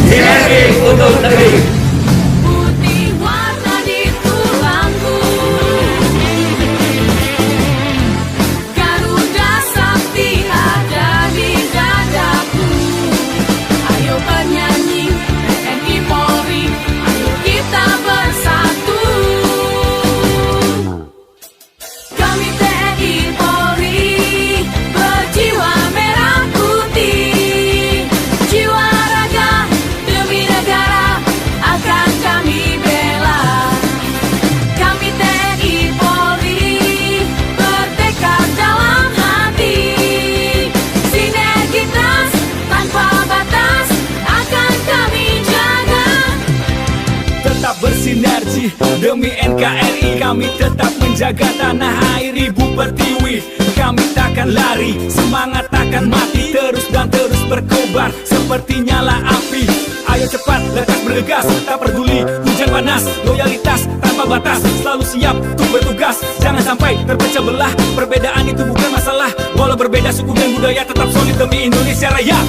Sinergi untuk negeri. Putih warna di tulangku, Garuda Sakti ada di dadaku. Ayo penyanyi TNI Polri, ayo kita bersatu. Kami TNI Polri berjiwa merah putih, jiwa raga demi negara akan kami bela. Kami TNI Polri bertekad dalam hati, sinergitas tanpa batas akan kami jaga. Tetap bersinergi demi NKRI. Kami tetap menjaga tanah air Ibu Pertiwi. Kami takkan lari, semangat takkan mati, terus dan terus berkobar seperti nyala api. Ayo cepat, lekas bergegas, tak peduli hujan panas, loyalitas tanpa batas, selalu siap untuk bertugas. Jangan sampai terpecah belah, perbedaan itu bukan masalah. Walau berbeda suku dan budaya, tetap solid demi Indonesia Raya.